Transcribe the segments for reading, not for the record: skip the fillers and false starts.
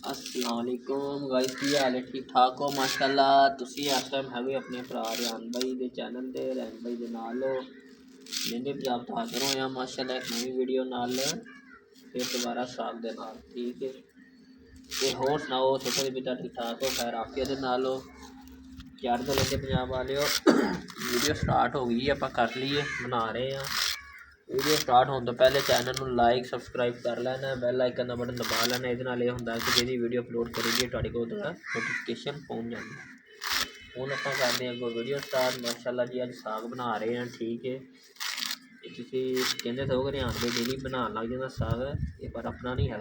अस्सलाम वालेकुम गाइस, की हाल है? ठीक ठाक हो? माशाल्लाह। तुसी इस टाइम है अपने भरा रेहान भाई के चैनल ते रेहान भाई दे नाल जिंदे पंजाब तो हाजिर होया माशाल्लाह एक नवी वीडियो नाल फिर दोबारा साग दे नाल। ठीक है, ते होर सुनाओ छोटे बेटा ठीक ठाक हो? खैर आफियत दे नाल हो? यार तो लगे पंजाब वाले हो। वीडियो स्टार्ट हो गई है, आप कर लीए बना रहे हैं। वीडियो स्टार्ट होने तो पहले चैनल को लाइक सबसक्राइब कर लेना, बैल आइकन का बटन दबा लेना। ये होंगे कि जी वीडियो अपलोड करेगी तुहाडे कोल नोटिफिकेशन पहुँच जाती है। हूँ आप करते हैं कोई वीडियो स्टार्ट। माशाल्लाह जी अज साग बना रहे हैं। ठीक है, किसी कहते तो हरियाण के डेली बना लग जाता साग, ये पर अपना नहीं है।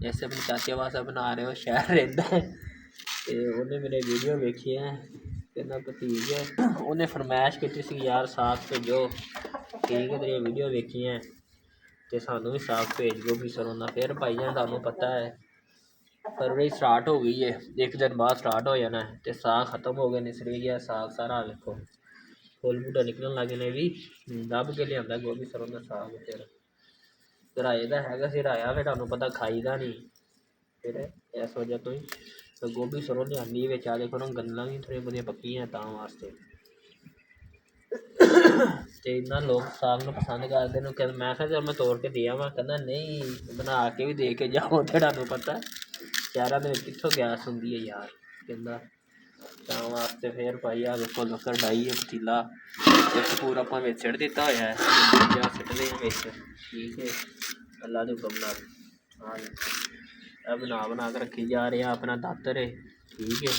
जैसे अपने चाचे वास्ते बना रहे हो, शहर रहता है तो उन्हें मेरे वीडियो वेखी है। कहना भतीज है, उन्हें फरमाइश की सी यार साग भेजो। ठीक है, तेरी वीडियो वेखी है तो सानू भी साग भेज गोभी सरों का। फिर भाई जान तुहानू पता है फरवरी स्टार्ट हो गई है, एक दिन बाद स्टार्ट हो जाना है तो साग खत्म हो गया, निसरी गया साग सारा। देखो फुल बूटा निकलन लग गए भी, दब के लिया गोभी सरों का साग। फिर किराए का है, किराया फिर तुहानू पता खाई का नहीं, फिर इस वजह तो ही तो गोभी सरों लियानी बिच। आ देखो ना गन्ना भी थोड़ी बहुत पक्की हैं तां वास्ते। तो इन्ना लोग साग में पसंद करते हैं। कह मैं चल मैं तोड़ के दे आवां, कहना नहीं बना के भी दे के जाओ। तो तुहानू पता शहरों के कितों गैस होंगी है यार, कहना तां वास्ते। फिर भाई आ देखो लकड़ डाई है पतीला एक पूरा आप सिट दिता होया है, सिटते हैं बिच। ठीक है, अल्लाह के हुक्म नाल हाँ बना बना के रखी जा रहे हैं अपना दातर है। ठीक है,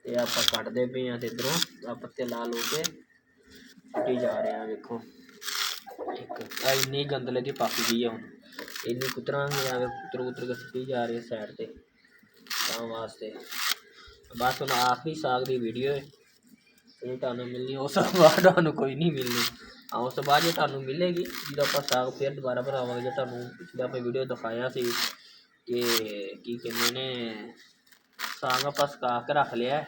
तो आप कटते पे हैं, इधरों आप पत्ते ला लो के सुटी जा रहे हैं। देखो एक इन्नी गंदले की पक गई है, हम इन्नी कुतरा कुतर कुतर के सुटी जा रही है साइड से तां वास्ते। बस हम आखिरी साग की वीडियो है, ये तुहानू मिलनी उस बाद तुहानू कोई नहीं मिलनी। हाँ उस बाद जो तुहानू मिलेगी जो आप साग फिर दोबारा बनावांगे। जो तुहानू पिछले आप वीडियो दिखाया सी कि की कहते ने साग आप सुका के रख लिया है,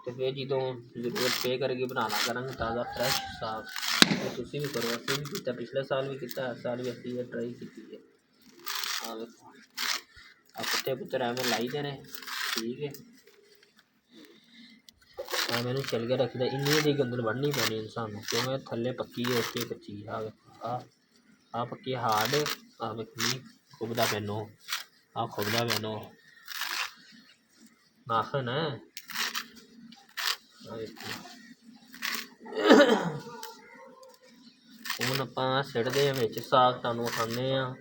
तो फिर जो जरूरत पे करके बनाना करेंगे ताज़ा फ्रैश साग। तो तुसी भी करो, असं भी किया पिछले साल भी किया, इस साल भी असं ट्राई की है। हाँ देखो आ पत्ते पुत्तर एवं लाई देने। ठीक है, मैंने चल के रखी इन्नी दी गंदल बढ़नी पैनी इंसान क्योंकि थले पक्की है उसकी कच्ची। आ पक्की हार्ड आ नहीं खुबदा पैनो, आ खुबदा पैनो नाखन है। ਹੁਣ ਆਪਾਂ ਸਿੱਟਦੇ ਵਿੱਚ ਸਾਗ ਤੁਹਾਨੂੰ ਖਾਂਦੇ ਆ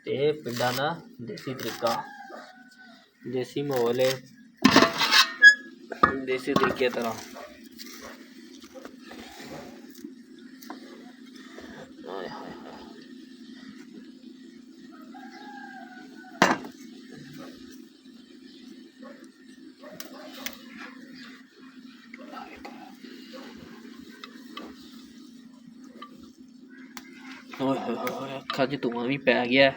ਤੇ ਪਿੰਡਾਂ ਦਾ ਦੇਸੀ ਤਰੀਕਾ, ਦੇਸੀ ਮਾਹੌਲ ਹੈ, ਦੇਸੀ ਤਰੀਕੇ ਤਰ੍ਹਾਂ। ਹਾਏ ਹਾਏ ਅੱਖਾਂ 'ਚ ਧੂੰਆਂ ਵੀ ਪੈ ਗਿਆ।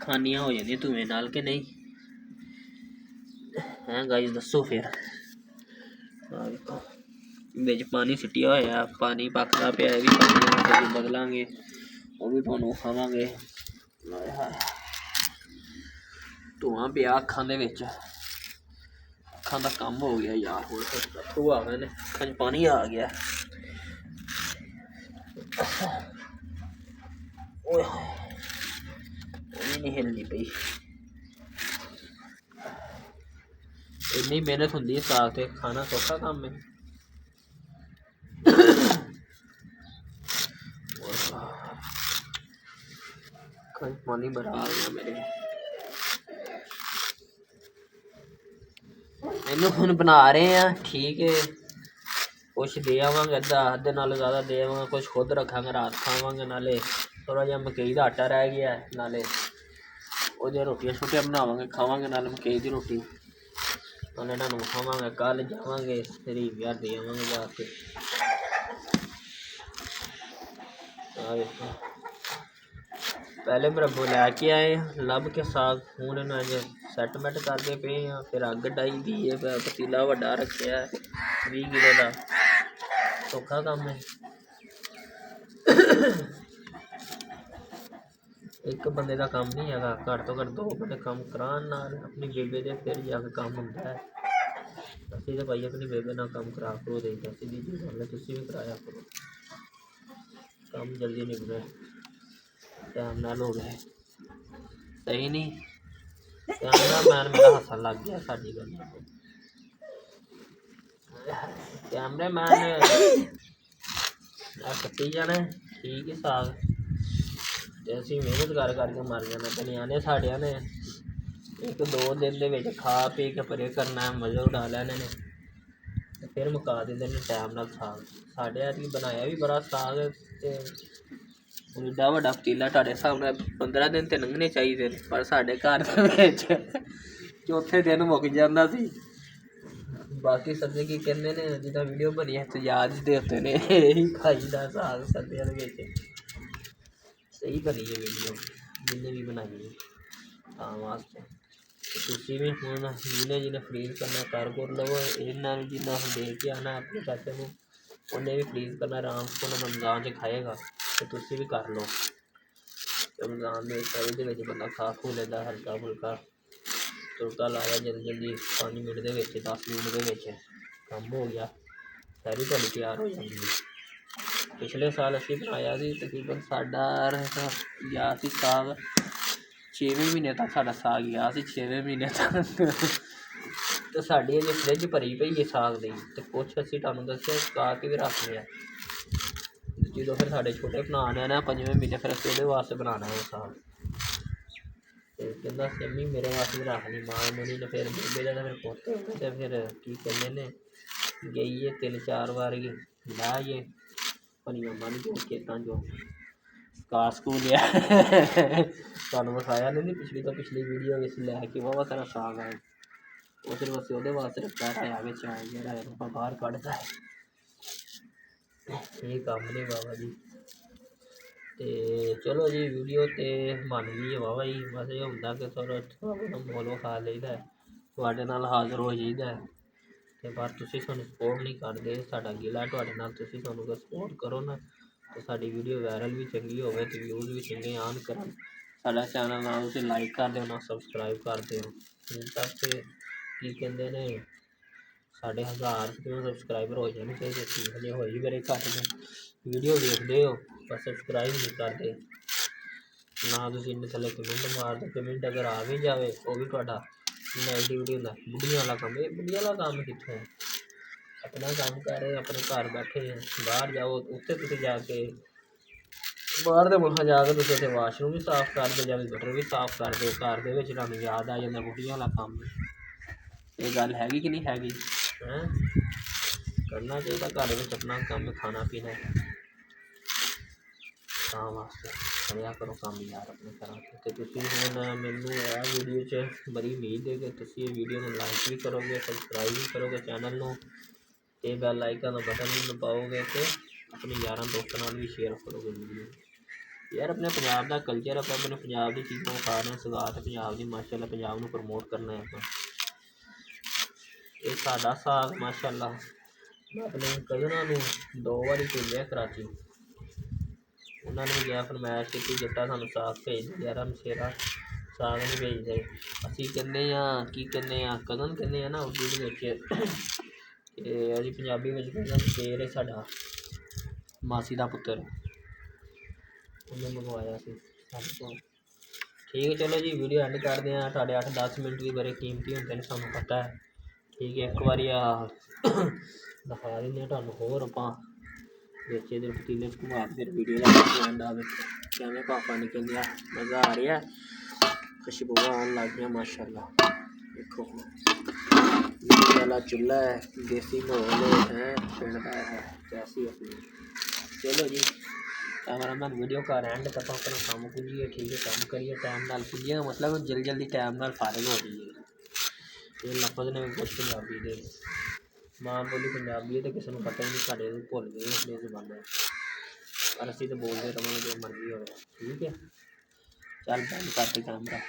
ਖਾਨੀਆਂ ਹੋ ਜਾਂਦੀਆਂ ਧੂਏ ਨਾਲ ਕਿ ਨਹੀਂ ਹੈ ਗਾਈਸ ਦੱਸੋ। ਫਿਰ ਵਿੱਚ ਪਾਣੀ ਸਿੱਟਿਆ ਹੋਇਆ, ਪਾਣੀ ਪੱਕਦਾ ਪਿਆ, ਇਹ ਵੀ ਪਾਣੀ ਬਦਲਾਂਗੇ, ਉਹ ਵੀ ਤੁਹਾਨੂੰ ਖਾਵਾਂਗੇ। ਧੂਆਂ ਪਿਆ ਅੱਖਾਂ ਦੇ ਵਿੱਚ, ਅੱਖਾਂ ਦਾ ਕੰਮ ਹੋ ਗਿਆ ਯਾਰ। ਹੁਣ ਅੱਥਰੂ ਆ ਗਏ ਨੇ, ਅੱਖਾਂ 'ਚ ਪਾਣੀ ਆ ਗਿਆ। ਓਏ नहीं हिलनी पई, इन्नी मेहनत होंगी है साग ते खाना सौखा काम है। पानी बड़ा आ गया मेरे, इनू हुण बना रहे हैं। ठीक है, कुछ दे आवांगे, अद्धे नालों ज़्यादा दे आवांगे, कुछ खुद रखांगे रात खावांगे। नाले थोड़ा जिहा मकई का आटा रह गया, नाले वो रोटियां शोटियां बनावांगे खावांगे, नाले मकई की रोटी नाले तुहानू खावांगे। कल जावांगे रीम यार दे आवांगे जाके। पहले मेरे अब्बू लैके आए लभ के साग, हूँ इन्हें अज सैटमेंट करते पे हैं। फिर अग डाई दी है, पतीला वड्डा रखा है 20 किलो का, सौखा काम है। ਇੱਕ ਬੰਦੇ ਦਾ ਕੰਮ ਨਹੀਂ ਹੈਗਾ, ਘੱਟ ਤੋਂ ਘੱਟ 2 ਬੰਦੇ ਕੰਮ ਕਰਾਉਣ ਨਾਲ ਆਪਣੀ ਬੇਬੇ ਦੇ ਫਿਰ ਜਾ ਕੇ ਕੰਮ ਹੁੰਦਾ ਹੈ। ਅਸੀਂ ਤਾਂ ਭਾਈ ਆਪਣੀ ਬੇਬੇ ਨਾਲ ਕੰਮ ਕਰਾ ਕਰੋ ਦੇਈਦਾ, ਸਿੱਧੀ ਜਿਹੀ ਗੱਲ ਹੈ। ਤੁਸੀਂ ਵੀ ਕਰਾਇਆ ਕਰੋ, ਕੰਮ ਜਲਦੀ ਨਿਬੜੇ, ਟਾਈਮ ਨਾਲ ਹੋ ਗਏ, ਸਹੀ ਨਹੀਂ। ਕੈਮਰਾਮੈਨ ਮੇਰਾ ਹੱਸਣ ਲੱਗ ਗਿਆ ਸਾਡੀ ਗੱਲ। ਕੈਮਰਾਮੈਨ ਨੇ ਕੱਟੀ ਜਾਣਾ ਠੀਕ ਹੀ ਸਾਗ, ਤੇ ਅਸੀਂ ਮਿਹਨਤ ਕਰ ਕਰਕੇ ਮਰ ਜਾਣਾ। ਤੇ ਨਿਆਣੇ ਸਾਡਿਆਂ ਨੇ 1-2 ਦਿਨ ਦੇ ਵਿੱਚ ਖਾ ਪੀ ਕੇ ਪਰੇ ਕਰਨਾ, ਮਜ਼ਾ ਉਡਾ ਲੈਣੇ ਨੇ, ਤੇ ਫਿਰ ਮੁਕਾ ਦਿੰਦੇ ਨੇ ਟਾਈਮ ਨਾਲ ਸਾਗ। ਸਾਡੇ ਐਤਕੀ ਬਣਾਇਆ ਵੀ ਬੜਾ ਸਾਗ, ਤੇ ਏਡਾ ਵੱਡਾ ਪਤੀਲਾ ਤੁਹਾਡੇ ਸਾਹਮਣੇ 15 ਦਿਨ ਤੇ ਲੰਘਣੇ ਚਾਹੀਦੇ ਨੇ, ਪਰ ਸਾਡੇ ਘਰ ਦੇ ਵਿੱਚ ਚੌਥੇ ਦਿਨ ਮੁੱਕ ਜਾਂਦਾ ਸੀ। ਬਾਕੀ ਸੱਦੇ ਕੀ ਕਹਿੰਦੇ ਨੇ, ਜਿੱਦਾਂ ਵੀਡੀਓ ਬਣੀ ਹੈ ਯਾਦ ਦੇ ਉੱਤੇ ਨੇ, ਇਹੀ ਖਾਈਦਾ ਸਾਗ ਸੱਦਿਆਂ ਦੇ ਵਿੱਚ। ਸਹੀ ਬਣੀ ਹੈ ਵੀਡੀਓ ਜਿੰਨੇ ਵੀ ਬਣਾਈ ਹੈ ਤਾਂ ਵਾਸਤੇ। ਤੁਸੀਂ ਵੀ ਹੁਣ ਜਿਹਨੇ ਫਰੀਜ਼ ਕਰਨਾ ਕਰ ਲਵੋ। ਇਹਨਾਂ ਨੂੰ ਜਿੰਨਾ ਦੇ ਕੇ ਆਉਣਾ ਆਪਣੇ ਚਾਚੇ ਨੂੰ, ਉਹਨੇ ਵੀ ਫਰੀਜ਼ ਕਰਨਾ ਆਰਾਮ ਨਾਲ ਰਮਜ਼ਾਨ 'ਚ ਖਾਏਗਾ, ਤੇ ਤੁਸੀਂ ਵੀ ਕਰ ਲਓ। ਰਮਜ਼ਾਨ ਦੇ ਸਾਰੇ ਦੇ ਵਿੱਚ ਬੰਦਾ ਖਾ ਖੂ ਲੈਂਦਾ, ਹਲਕਾ ਫੁਲਕਾ ਤੁਰਕਾ ਲਾਇਆ ਜਲਦੀ 5 ਮਿੰਟ ਦੇ ਵਿੱਚ, 10 ਮਿੰਟ ਦੇ ਵਿੱਚ ਕੰਮ ਹੋ ਗਿਆ, ਸਾਰੀ ਤੁਹਾਡੀ ਤਿਆਰ ਹੋ ਜਾਂਦੀ ਹੈ। ਪਿਛਲੇ ਸਾਲ ਅਸੀਂ ਬਣਾਇਆ ਸੀ, ਤਕਰੀਬਨ ਸਾਡਾ ਗਿਆ ਸੀ ਸਾਗ 6ਵੇਂ ਮਹੀਨੇ ਤੱਕ, ਸਾਡਾ ਸਾਗ ਗਿਆ ਸੀ 6ਵੇਂ ਮਹੀਨੇ ਤੱਕ। ਤੇ ਸਾਡੀ ਅਜੇ ਫਰਿੱਜ ਭਰੀ ਪਈ ਹੈ ਸਾਗ ਦੀ, ਤੇ ਕੁਛ ਅਸੀਂ ਤੁਹਾਨੂੰ ਦੱਸਿਆ ਸੁਕਾ ਕੇ ਵੀ ਰੱਖ ਲਿਆ। ਜਦੋਂ ਫਿਰ ਸਾਡੇ ਛੋਟੇ ਭਰਾ ਨੇ ਨਾ 5ਵੇਂ ਮਹੀਨੇ, ਫਿਰ ਅਸੀਂ ਉਹਦੇ ਵਾਸਤੇ ਬਣਾਉਣਾ ਉਹ ਸਾਗ। ਤੇ ਕਹਿੰਦਾ ਸਿੰਮੀ ਮੇਰੇ ਵਾਸਤੇ ਵੀ ਰੱਖ ਲਈ। ਮਾਂ ਮੇਰੀ ਨੇ ਫਿਰ ਬੇਬੇ ਦਾ ਫਿਰ ਪੋਤੇ ਹੋ ਗਏ, ਤੇ ਫਿਰ ਕੀ ਕਹਿੰਦੇ ਨੇ ਗਈ ਹੈ 3-4 ਵਾਰੀ ਲੈ ਜੇ ਪਨੀਆਂ ਬੰਨ ਕੇ ਖੇਤਾਂ 'ਚੋਂ ਸੁਕਾ ਸਕੂ ਲਿਆ। ਤੁਹਾਨੂੰ ਵਿਖਾਇਆ ਨਹੀਂ ਪਿਛਲੀ ਤੋਂ ਪਿਛਲੀ ਵੀਡੀਓ ਵਿੱਚ ਲੈ ਕੇ ਵਾਹਵਾ ਸਾਰਾ ਸਾਗ ਆਇਆ, ਉਹ ਸਿਰਫ ਅਸੀਂ ਉਹਦੇ ਵਾਸਤੇ ਰੱਖਿਆ ਹੋਇਆ ਵਿੱਚ ਆਇਆ, ਜਿਹੜਾ ਆਪਾਂ ਬਾਹਰ ਕੱਢਦਾ ਹੈ। ਇਹ ਕੰਮ ਨੇ ਬਾਬਾ ਜੀ। ਤੇ ਚਲੋ ਜੀ ਵੀਡੀਓ ਤੇ ਬਣ ਗਈ ਹੈ ਵਾਹਵਾ ਜੀ। ਬਸ ਇਹ ਹੁੰਦਾ ਕਿ ਥੋੜ੍ਹਾ ਮੋਲ ਵਿਖਾ ਲਈਦਾ, ਤੁਹਾਡੇ ਨਾਲ ਹਾਜ਼ਰ ਹੋ ਜਾਈਦਾ, ਤੇ ਪਰ ਤੁਸੀਂ ਸਾਨੂੰ ਸਪੋਰਟ ਨਹੀਂ ਕਰਦੇ। ਸਾਡਾ ਗਿਲਾ ਤੁਹਾਡੇ ਨਾਲ, ਤੁਸੀਂ ਸਾਨੂੰ ਸਪੋਰਟ ਕਰੋ ਨਾ, ਤੇ ਸਾਡੀ ਵੀਡੀਓ ਵਾਇਰਲ ਵੀ ਚੰਗੀ ਹੋਵੇ, ਤੇ ਵਿਊਜ਼ ਵੀ ਚੰਗੇ ਆਉਣ ਕਰਨ। ਸਾਡਾ ਚੈਨਲ ਨਾਲ ਤੁਸੀਂ ਲਾਈਕ ਕਰ ਦਿਓ, ਨਾ ਸਬਸਕ੍ਰਾਈਬ ਕਰ ਦਿਓ। ਹੁਣ ਤੱਕ ਕੀ ਕਹਿੰਦੇ ਨੇ ਸਾਡੇ 1000 ਸਬਸਕ੍ਰਾਈਬਰ ਹੋ ਜਾਣੇ ਚਾਹੀਦੇ ਸੀ, ਹਜੇ ਹੋਈ ਮੇਰੇ ਘੱਟ ਨੇ। ਵੀਡੀਓ ਦੇਖਦੇ ਹੋ ਪਰ ਸਬਸਕ੍ਰਾਈਬ ਨਹੀਂ ਕਰਦੇ, ਨਾ ਤੁਸੀਂ ਇੰਨੇ ਥੱਲੇ ਕਮੈਂਟ ਮਾਰਦੇ। ਕਮੈਂਟ ਅਗਰ ਆ ਵੀ ਜਾਵੇ ਉਹ ਵੀ ਤੁਹਾਡਾ ਨੈਗੇਟਿਵਿਟੀ ਹੁੰਦਾ। ਬੁੱਢੀਆਂ ਵਾਲਾ ਕੰਮ, ਇਹ ਬੁੱਢੀਆਂ ਵਾਲਾ ਕੰਮ ਕਿੱਥੋਂ ਹੈ? ਆਪਣਾ ਕੰਮ ਕਰ ਰਹੇ, ਆਪਣੇ ਘਰ ਬੈਠੇ, ਬਾਹਰ ਜਾਓ ਉੱਥੇ ਤੁਸੀਂ ਜਾ ਕੇ ਬਾਹਰ ਦੇ ਮੁਲਕਾਂ ਜਾ ਕੇ ਤੁਸੀਂ ਉੱਥੇ ਵਾਸ਼ਰੂਮ ਵੀ ਸਾਫ਼ ਕਰਦੇ, ਜਾਂ ਗਟਰ ਵੀ ਸਾਫ਼ ਕਰਦੇ। ਘਰ ਦੇ ਵਿੱਚ ਤੁਹਾਨੂੰ ਯਾਦ ਆ ਜਾਂਦਾ ਬੁੱਢੀਆਂ ਵਾਲਾ ਕੰਮ। ਇਹ ਗੱਲ ਹੈਗੀ ਕਿ ਨਹੀਂ ਹੈਗੀ? ਹੈਂ, ਕਰਨਾ ਚਾਹੀਦਾ ਘਰ ਵਿੱਚ ਆਪਣਾ ਕੰਮ, ਖਾਣਾ ਪੀਣਾ, ਤਾਂ ਵਾਸਤੇ ਕਰਿਆ ਕਰੋ ਕੰਮ ਯਾਰ ਆਪਣੇ ਘਰਾਂ 'ਚ। ਅਤੇ ਤੁਸੀਂ ਹੁਣ ਮੈਨੂੰ ਇਹ ਵੀਡੀਓ 'ਚ ਬੜੀ ਉਮੀਦ ਹੈ ਕਿ ਤੁਸੀਂ ਇਹ ਵੀਡੀਓ ਨੂੰ ਲਾਈਕ ਵੀ ਕਰੋਗੇ, ਸਬਸਕ੍ਰਾਈਬ ਵੀ ਕਰੋਗੇ ਚੈਨਲ ਨੂੰ, ਅਤੇ ਬੈਲ ਆਈਕਨ ਦਾ ਬਟਨ ਵੀ ਦਬਾਓਗੇ, ਅਤੇ ਆਪਣੇ ਯਾਰਾਂ ਦੋਸਤਾਂ ਨਾਲ ਵੀ ਸ਼ੇਅਰ ਕਰੋਗੇ ਵੀਡੀਓ। ਯਾਰ ਆਪਣੇ ਪੰਜਾਬ ਦਾ ਕਲਚਰ, ਆਪਾਂ ਆਪਣੇ ਪੰਜਾਬ ਦੀ ਚੀਜ਼ਾਂ ਖਾ ਰਹੇ ਹਾਂ, ਸਗਾਤ ਪੰਜਾਬ ਦੀ, ਮਾਸ਼ਾਅੱਲਾ ਪੰਜਾਬ ਨੂੰ ਪ੍ਰਮੋਟ ਕਰਨਾ ਹੈ ਆਪਾਂ। ਇਹ ਸਾਡਾ ਸਾਗ ਮਾਸ਼ਾਅੱਲਾ ਮੈਂ ਆਪਣੇ ਕਜ਼ਨਾਂ ਨੂੰ 2 ਵਾਰੀ ਭੇਜਿਆ ਕਰਾਚੀ, ਉਹਨਾਂ ਨੇ ਗਿਆ ਫਰਮਾਇਸ਼ ਕੀਤੀ ਜੱਟਾ ਸਾਨੂੰ ਸਾਗ ਭੇਜ ਦੇ, ਯਾਰ ਮਸ਼ੇਰਾ ਸਾਗ ਨਹੀਂ ਭੇਜਦੇ। ਅਸੀਂ ਕਹਿੰਦੇ ਹਾਂ ਕੀ ਕਹਿੰਦੇ ਹਾਂ, ਕਜ਼ਨ ਕਹਿੰਦੇ ਹਾਂ ਨਾ ਉਰਦੂ ਦੇ ਵਿੱਚ, ਅਤੇ ਅਸੀਂ ਪੰਜਾਬੀ ਵਿੱਚ ਕਹਿੰਦੇ ਸ਼ੇਰ ਹੈ ਸਾਡਾ, ਮਾਸੀ ਦਾ ਪੁੱਤਰ, ਉਹਨੇ ਮੰਗਵਾਇਆ ਸੀ ਸਾਡੇ ਕੋਲ। ਠੀਕ ਹੈ ਚਲੋ ਜੀ ਵੀਡੀਓ ਐਂਡ ਕਰਦੇ ਹਾਂ। ਤੁਹਾਡੇ 8-10 ਮਿੰਟ ਵੀ ਬੜੇ ਕੀਮਤੀ ਹੁੰਦੇ ਨੇ, ਸਾਨੂੰ ਪਤਾ ਹੈ। ਠੀਕ ਹੈ, ਇੱਕ ਵਾਰੀ ਦਿਖਾ ਦਿੰਦੇ ਹਾਂ ਤੁਹਾਨੂੰ ਹੋਰ ਆਪਾਂ ਵਿੱਚ ਇਹਦੇ ਪਤੀਲੇ ਘੁਮਾ ਕੇ, ਫਿਰ ਵੀਡੀਓ ਦਾ ਐਂਡ ਆਵੇ ਕਿਵੇਂ ਪਾਪਾ ਨਿਕਲਿਆ, ਮਜ਼ਾ ਆ ਰਿਹਾ, ਖੁਸ਼ਬੂਆਂ ਆਉਣ ਲੱਗ ਗਈਆਂ ਮਾਸ਼ਾਅੱਲਾ। ਦੇਖੋ ਵਾਲਾ ਚੁੱਲ੍ਹਾ ਹੈ, ਦੇਸੀ ਮਾਹੌਲ ਹੈ ਪਿੰਡ ਦਾ ਹੈ, ਕੈਸੀ ਆਪਣੀ। ਚਲੋ ਜੀ ਕੈਮਰਾਮੈਨ ਵੀਡੀਓ ਘਰ ਐਂਡ ਤੱਕ ਆਪਣਾ ਕੰਮ ਪੁੱਜੀਏ। ਠੀਕ ਹੈ, ਕੰਮ ਕਰੀਏ ਟਾਈਮ ਨਾਲ ਪੁੱਜੀਏ, ਮਤਲਬ ਜਲਦੀ ਟਾਈਮ ਨਾਲ ਫਾਰਗ ਹੋ ਜਾਈਏ। ਇਹ ਲਫ਼ਜ਼ ਨੇ ਕੁਛ ਪੰਜਾਬੀ ਦੇ, ਮਾਂ ਬੋਲੀ ਪੰਜਾਬੀ ਹੈ, ਅਤੇ ਕਿਸੇ ਨੂੰ ਪਤਾ ਹੀ ਨਹੀਂ, ਸਾਡੇ ਭੁੱਲ ਗਏ ਆਪਣੀ ਜ਼ੁਬਾਨਾਂ, ਪਰ ਅਸੀਂ ਤਾਂ ਬੋਲਦੇ ਰਹਾਂਗੇ ਜੋ ਮਰਜ਼ੀ ਹੋਵੇ। ਠੀਕ ਹੈ, ਚੱਲ ਬੰਦ ਕਰਦੇ ਕੈਮਰਾ।